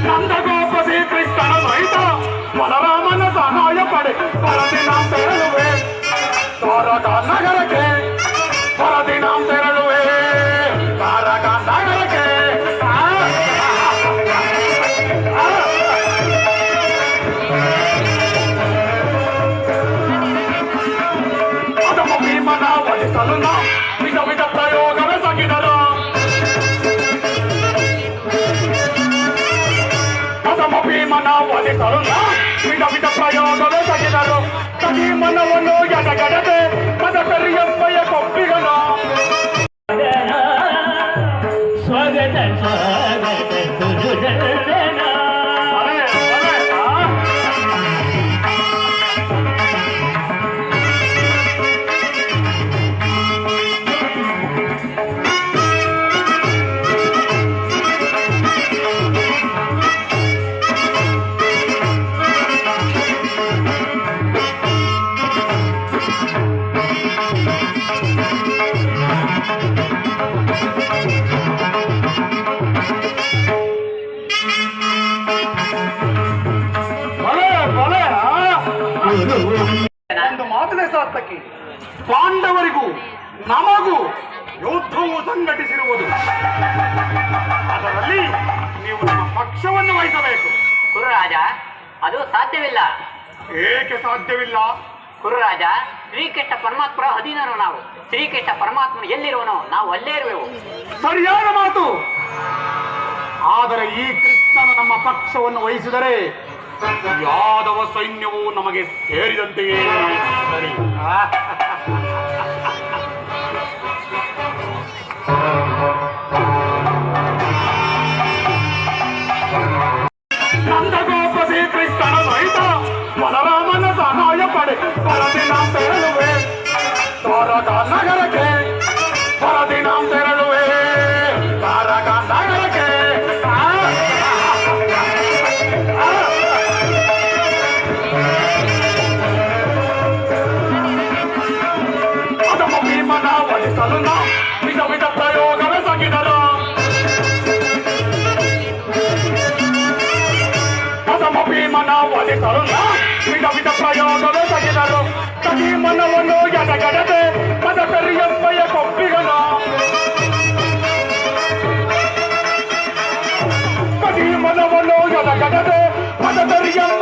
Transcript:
ನಂದಗೋಪ ಶ್ರೀಕೃಷ್ಣನ ಸಹಿತ ಬಲರಾಮನ ಸಹಾಯ ಪಡೆ ಪರದಿನ ತೆರಳುವೆ ದ್ವಾರಕಾ ನಗರಕ್ಕೆ ಪರದಿನ ತೆರಳುವೆ ದ್ವಾರಕಾ ನಗರಕ್ಕೆ ಅದಮ್ಮ ಭೀಮನ ವಧಿಸಲು ವಿಧ ವಿಧ ಪ್ರಯೋಗವೇ ಸಗಿದರು ಭೀಮನ ವಧಿಸಲು ವಿಧ ವಿಧ ಪ್ರಯೋಗವೇ ಸಗಿದರು ಸಗಿ ಮನವನ್ನು ಎಡಗಡದೆ ಮದಕರಿಯಂಬಯ ಕೊಪ್ಪಿಗನು ಸ್ವಾಗತ ಸ್ವಾಗತ ದುರ್ಜನ ಒಂದು ಮಾತನೇ ಸಾರ್ಥಕಿ ಪಾಂಡವರಿಗೂ ನಮಗೂ ಯುದ್ಧವು ಸಂಘಟಿಸಿರುವುದು ಅದರಲ್ಲಿ ನೀವು ನಮ್ಮ ಪಕ್ಷವನ್ನು ವಹಿಸಬೇಕು. ಕುರುರಾಜ, ಅದು ಸಾಧ್ಯವಿಲ್ಲ. ಏಕೆ ಸಾಧ್ಯವಿಲ್ಲ? ಕುರುರಾಜ, ಶ್ರೀಕೃಷ್ಣ ಪರಮಾತ್ಮರ ಅಧೀನರು ನಾವು. ಶ್ರೀಕೃಷ್ಣ ಪರಮಾತ್ಮನು ಎಲ್ಲಿರುವನೋ ನಾವು ಅಲ್ಲೇ ಇರುವೆವು. ಸರಿಯಾದ ಮಾತು. ಆದರೆ ಈ ಕೃಷ್ಣನು ನಮ್ಮ ಪಕ್ಷವನ್ನು ವಹಿಸಿದರೆ ಯಾದವ ಸೈನ್ಯವು ನಮಗೆ ಸೇರಿದಂತೆಯೇ ಸರಿ. ನಂದಗೋಪ ಶ್ರೀಕೃಷ್ಣನ ಸಹಿತ ಬಲರಾಮನ ಸಹಾಯ ಪಡೆ ಪರದಿನ ತೆರಳುವೆ ದ್ವಾರಕಾ ನಗರಕ್ಕೆ ಪರದಿನ ತೆರಳುವೆ ದ್ವಾರಕಾ ನಗರಕ್ಕೆ ಅದಮ್ಮ ಭೀಮನ ವಧಿಸಲು ವಿಧ ವಿಧ ಪ್ರಯೋಗವೇ ಸಗಿದರು ಅದಮ್ಮ ಭೀಮನ ವಧಿಸಲು ವಿಧ ವಿಧ ಪ್ರಯೋಗವೇ ಸಗಿದರು ಸಗಿ ಮನವನ್ನು ಎಡಗಡದೆ ಮದಕರಿಯಂಬಯ ಕೊಪ್ಪಿಗನು ಸಗಿ ಮನವನ್ನು ಎಡಗಡದೆ ಮದಕರಿಯಂಬ